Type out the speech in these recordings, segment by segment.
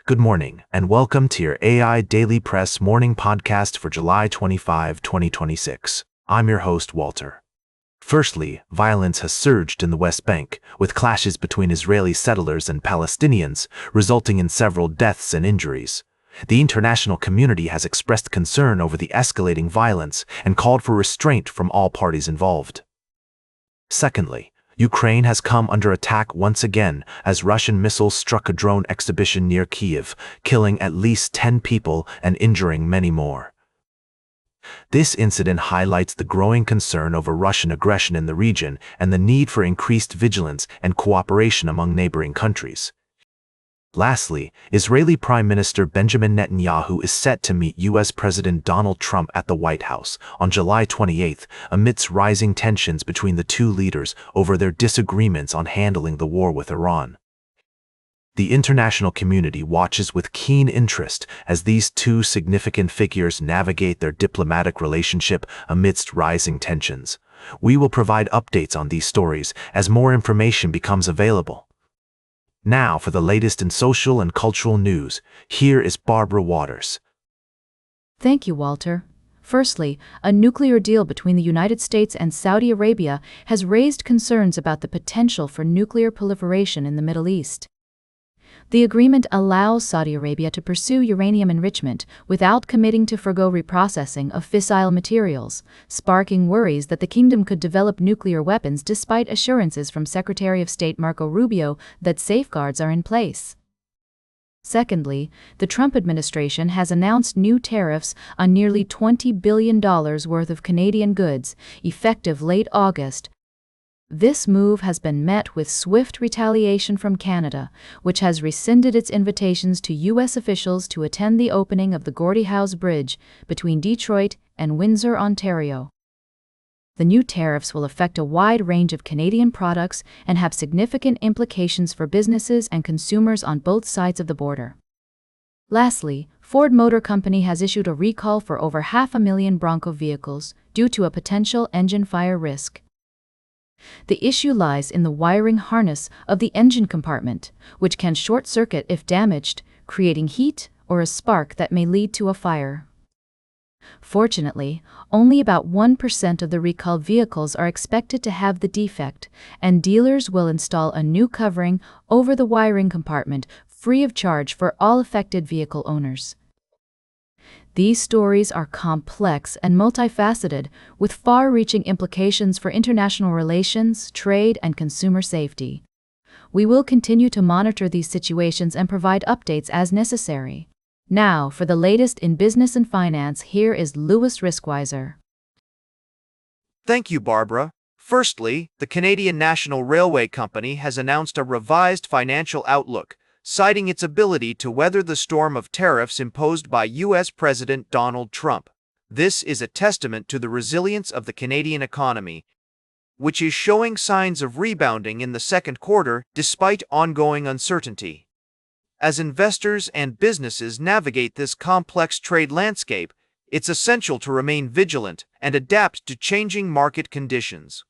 Good morning, and welcome to your AIDailyPress morning podcast for July 25, 2026. I'm your host, Walter. Firstly, violence has surged in the West Bank, with clashes between Israeli settlers and Palestinians, resulting in several deaths and injuries. The international community has expressed concern over the escalating violence and called for restraint from all parties involved. Secondly, Ukraine has come under attack once again as Russian missiles struck a drone exhibition near Kyiv, killing at least 10 people and injuring many more. This incident highlights the growing concern over Russian aggression in the region and the need for increased vigilance and cooperation among neighboring countries. Lastly, Israeli Prime Minister Benjamin Netanyahu is set to meet U.S. President Donald Trump at the White House on July 28th amidst rising tensions between the two leaders over their disagreements on handling the war with Iran. The international community watches with keen interest as these two significant figures navigate their diplomatic relationship amidst rising tensions. We will provide updates on these stories as more information becomes available. Now for the latest in social and cultural news, here is Barbara Waters. Thank you, Walter. Firstly, a nuclear deal between the United States and Saudi Arabia has raised concerns about the potential for nuclear proliferation in the Middle East. The agreement allows Saudi Arabia to pursue uranium enrichment without committing to forgo reprocessing of fissile materials, sparking worries that the kingdom could develop nuclear weapons despite assurances from Secretary of State Marco Rubio that safeguards are in place. Secondly, the Trump administration has announced new tariffs on nearly $20 billion worth of Canadian goods, effective late August. This move has been met with swift retaliation from Canada, which has rescinded its invitations to U.S. officials to attend the opening of the Gordie Howe Bridge between Detroit and Windsor, Ontario. The new tariffs will affect a wide range of Canadian products and have significant implications for businesses and consumers on both sides of the border. Lastly, Ford Motor Company has issued a recall for over 500,000 Bronco vehicles due to a potential engine fire risk. The issue lies in the wiring harness of the engine compartment, which can short-circuit if damaged, creating heat or a spark that may lead to a fire. Fortunately, only about 1% of the recalled vehicles are expected to have the defect, and dealers will install a new covering over the wiring compartment free of charge for all affected vehicle owners. These stories are complex and multifaceted, with far-reaching implications for international relations, trade, and consumer safety. We will continue to monitor these situations and provide updates as necessary. Now, for the latest in business and finance, here is Louis Riskweiser. Thank you, Barbara. Firstly, the Canadian National Railway Company has announced a revised financial outlook, citing its ability to weather the storm of tariffs imposed by U.S. President Donald Trump. This is a testament to the resilience of the Canadian economy, which is showing signs of rebounding in the second quarter despite ongoing uncertainty. As investors and businesses navigate this complex trade landscape, it's essential to remain vigilant and adapt to changing market conditions.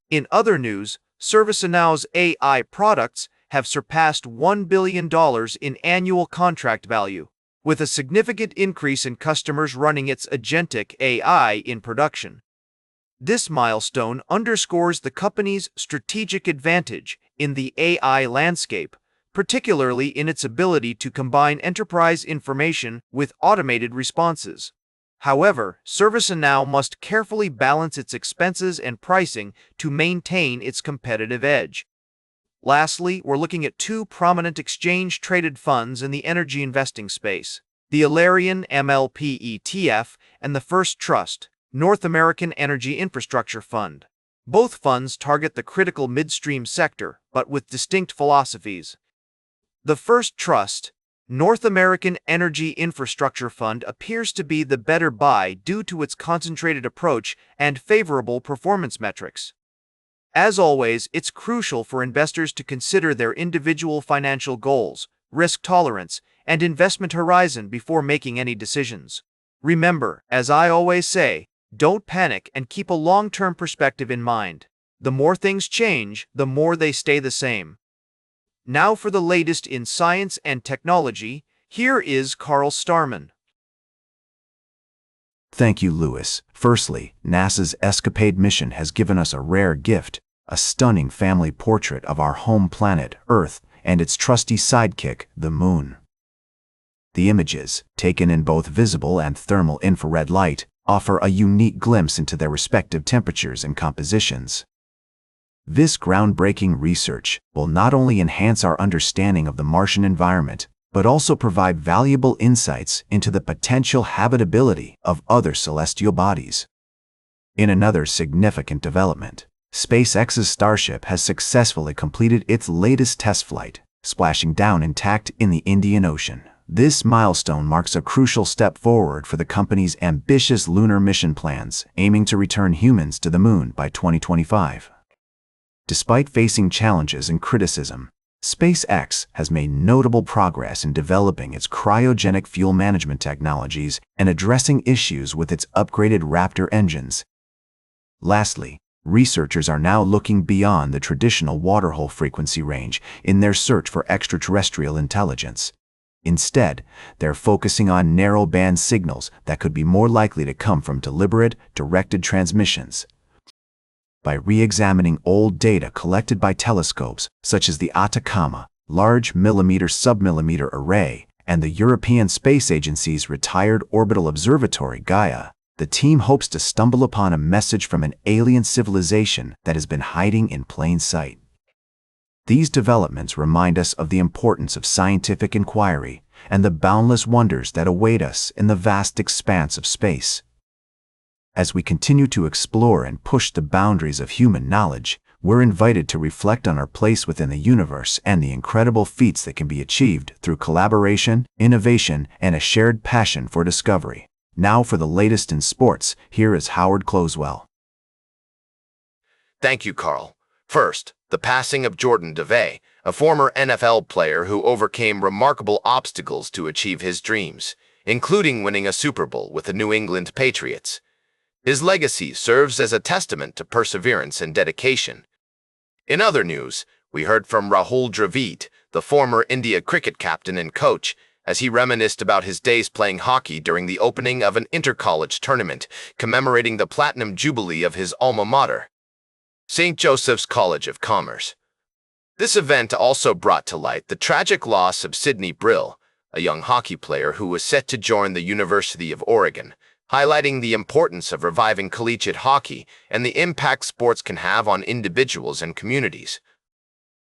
In other news, Servicenow's AI products have surpassed $1 billion in annual contract value, with a significant increase in customers running its agentic AI in production. This milestone underscores the company's strategic advantage in the AI landscape, particularly in its ability to combine enterprise information with automated responses. However, Servicenow must carefully balance its expenses and pricing to maintain its competitive edge. Lastly, we're looking at two prominent exchange-traded funds in the energy investing space, the Alerian MLP ETF and the First Trust, North American Energy Infrastructure Fund. Both funds target the critical midstream sector, but with distinct philosophies. The First Trust, North American Energy Infrastructure Fund appears to be the better buy due to its concentrated approach and favorable performance metrics. As always, it's crucial for investors to consider their individual financial goals, risk tolerance, and investment horizon before making any decisions. Remember, as I always say, don't panic and keep a long-term perspective in mind. The more things change, the more they stay the same. Now for the latest in science and technology, here is Carl Starman. Thank you, Lewis. Firstly, NASA's Escapade mission has given us a rare gift, a stunning family portrait of our home planet, Earth, and its trusty sidekick, the Moon. The images, taken in both visible and thermal infrared light, offer a unique glimpse into their respective temperatures and compositions. This groundbreaking research will not only enhance our understanding of the Martian environment, but also provide valuable insights into the potential habitability of other celestial bodies. In another significant development, SpaceX's Starship has successfully completed its latest test flight, splashing down intact in the Indian Ocean. This milestone marks a crucial step forward for the company's ambitious lunar mission plans, aiming to return humans to the Moon by 2025. Despite facing challenges and criticism, SpaceX has made notable progress in developing its cryogenic fuel management technologies and addressing issues with its upgraded Raptor engines. Lastly, researchers are now looking beyond the traditional waterhole frequency range in their search for extraterrestrial intelligence. Instead, they're focusing on narrow-band signals that could be more likely to come from deliberate, directed transmissions. By re-examining old data collected by telescopes such as the Atacama Large Millimeter-Submillimeter Array and the European Space Agency's retired orbital observatory Gaia, the team hopes to stumble upon a message from an alien civilization that has been hiding in plain sight. These developments remind us of the importance of scientific inquiry and the boundless wonders that await us in the vast expanse of space. As we continue to explore and push the boundaries of human knowledge, we're invited to reflect on our place within the universe and the incredible feats that can be achieved through collaboration, innovation, and a shared passion for discovery. Now for the latest in sports, here is Howard Closewell. Thank you, Carl. First, the passing of Jordan DeVay, a former NFL player who overcame remarkable obstacles to achieve his dreams, including winning a Super Bowl with the New England Patriots. His legacy serves as a testament to perseverance and dedication. In other news, we heard from Rahul Dravid, the former India cricket captain and coach, as he reminisced about his days playing hockey during the opening of an inter-college tournament commemorating the Platinum Jubilee of his alma mater, St. Joseph's College of Commerce. This event also brought to light the tragic loss of Sidney Brill, a young hockey player who was set to join the University of Oregon, highlighting the importance of reviving collegiate hockey and the impact sports can have on individuals and communities.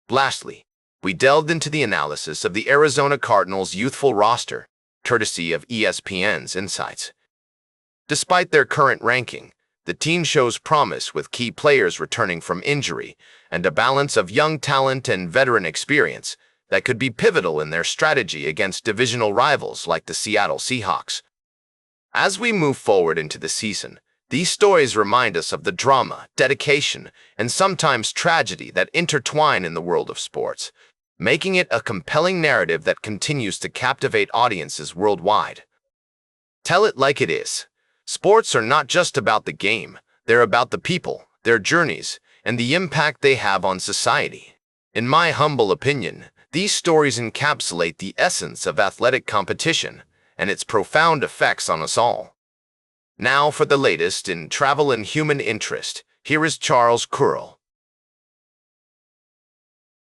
Lastly, we delved into the analysis of the Arizona Cardinals' youthful roster, courtesy of ESPN's Insights. Despite their current ranking, the team shows promise with key players returning from injury and a balance of young talent and veteran experience that could be pivotal in their strategy against divisional rivals like the Seattle Seahawks. As we move forward into the season, these stories remind us of the drama, dedication, and sometimes tragedy that intertwine in the world of sports, making it a compelling narrative that continues to captivate audiences worldwide. Tell it like it is. Sports are not just about the game, they're about the people, their journeys, and the impact they have on society. In my humble opinion, these stories encapsulate the essence of athletic competition and its profound effects on us all. Now for the latest in travel and human interest, here is Charles Curl.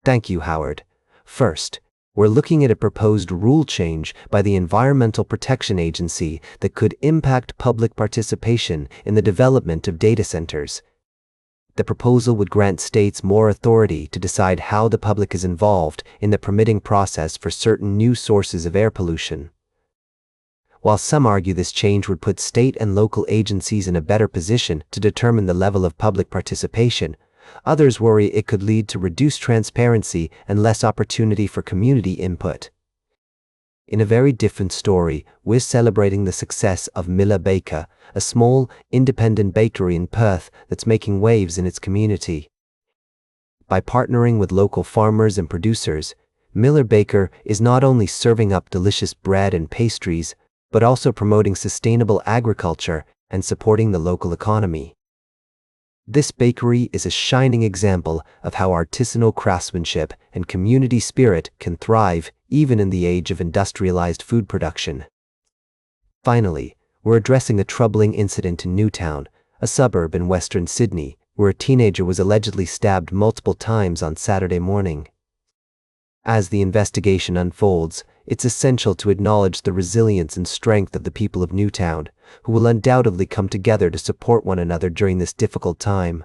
Thank you, Howard. First, we're looking at a proposed rule change by the Environmental Protection Agency that could impact public participation in the development of data centers. The proposal would grant states more authority to decide how the public is involved in the permitting process for certain new sources of air pollution. While some argue this change would put state and local agencies in a better position to determine the level of public participation, others worry it could lead to reduced transparency and less opportunity for community input. In a very different story, we're celebrating the success of Miller Baker, a small, independent bakery in Perth that's making waves in its community. By partnering with local farmers and producers, Miller Baker is not only serving up delicious bread and pastries, but also promoting sustainable agriculture and supporting the local economy. This bakery is a shining example of how artisanal craftsmanship and community spirit can thrive even in the age of industrialized food production. Finally, we're addressing a troubling incident in Newtown, a suburb in western Sydney, where a teenager was allegedly stabbed multiple times on Saturday morning. As the investigation unfolds, it's essential to acknowledge the resilience and strength of the people of Newtown, who will undoubtedly come together to support one another during this difficult time.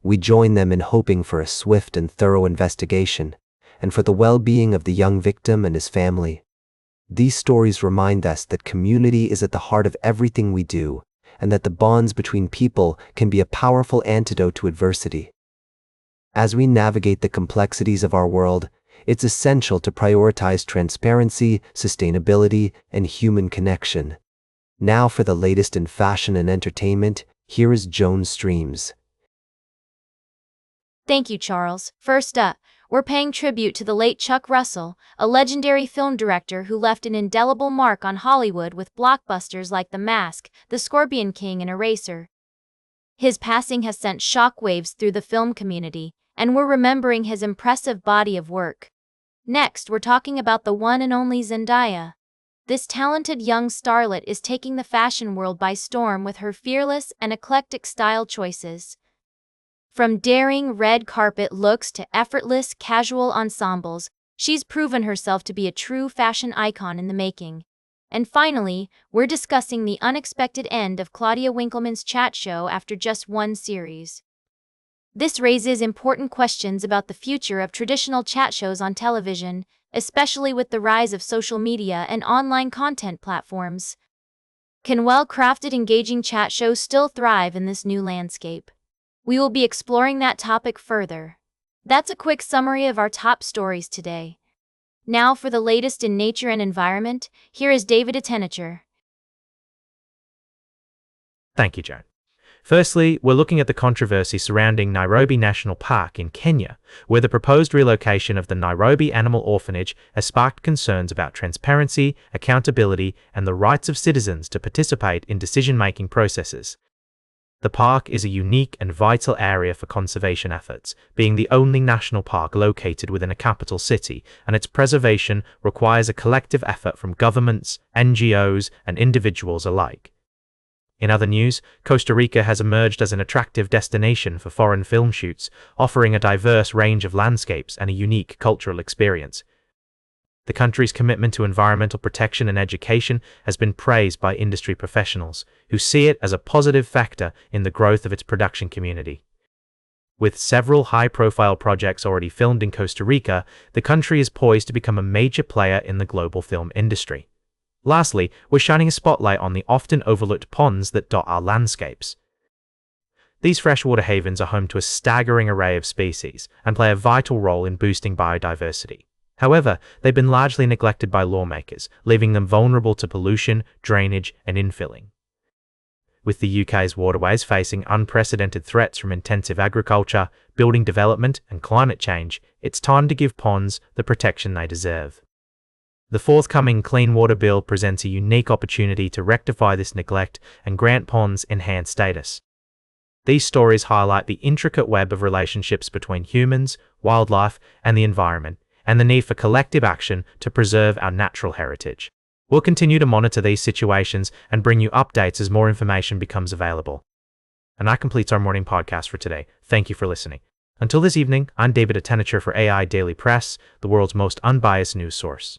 We join them in hoping for a swift and thorough investigation, and for the well-being of the young victim and his family. These stories remind us that community is at the heart of everything we do, and that the bonds between people can be a powerful antidote to adversity. As we navigate the complexities of our world, it's essential to prioritize transparency, sustainability, and human connection. Now for the latest in fashion and entertainment, here is Joan Streams. Thank you, Charles. First up, we're paying tribute to the late Chuck Russell, a legendary film director who left an indelible mark on Hollywood with blockbusters like The Mask, The Scorpion King, and Eraser. His passing has sent shockwaves through the film community, and we're remembering his impressive body of work. Next, we're talking about the one and only Zendaya. This talented young starlet is taking the fashion world by storm with her fearless and eclectic style choices. From daring red carpet looks to effortless casual ensembles, she's proven herself to be a true fashion icon in the making. And finally, we're discussing the unexpected end of Claudia Winkleman's chat show after just one series. This raises important questions about the future of traditional chat shows on television, especially with the rise of social media and online content platforms. Can well-crafted, engaging chat shows still thrive in this new landscape? We will be exploring that topic further. That's a quick summary of our top stories today. Now for the latest in nature and environment, here is David Attenacher. Thank you, Joan. Firstly, we're looking at the controversy surrounding Nairobi National Park in Kenya, where the proposed relocation of the Nairobi Animal Orphanage has sparked concerns about transparency, accountability, and the rights of citizens to participate in decision-making processes. The park is a unique and vital area for conservation efforts, being the only national park located within a capital city, and its preservation requires a collective effort from governments, NGOs, and individuals alike. In other news, Costa Rica has emerged as an attractive destination for foreign film shoots, offering a diverse range of landscapes and a unique cultural experience. The country's commitment to environmental protection and education has been praised by industry professionals, who see it as a positive factor in the growth of its production community. With several high-profile projects already filmed in Costa Rica, the country is poised to become a major player in the global film industry. Lastly, we're shining a spotlight on the often overlooked ponds that dot our landscapes. These freshwater havens are home to a staggering array of species and play a vital role in boosting biodiversity. However, they've been largely neglected by lawmakers, leaving them vulnerable to pollution, drainage, and infilling. With the UK's waterways facing unprecedented threats from intensive agriculture, building development, and climate change, it's time to give ponds the protection they deserve. The forthcoming Clean Water Bill presents a unique opportunity to rectify this neglect and grant ponds enhanced status. These stories highlight the intricate web of relationships between humans, wildlife, and the environment, and the need for collective action to preserve our natural heritage. We'll continue to monitor these situations and bring you updates as more information becomes available. And that completes our morning podcast for today. Thank you for listening. Until this evening, I'm David Attenacher for AI Daily Press, the world's most unbiased news source.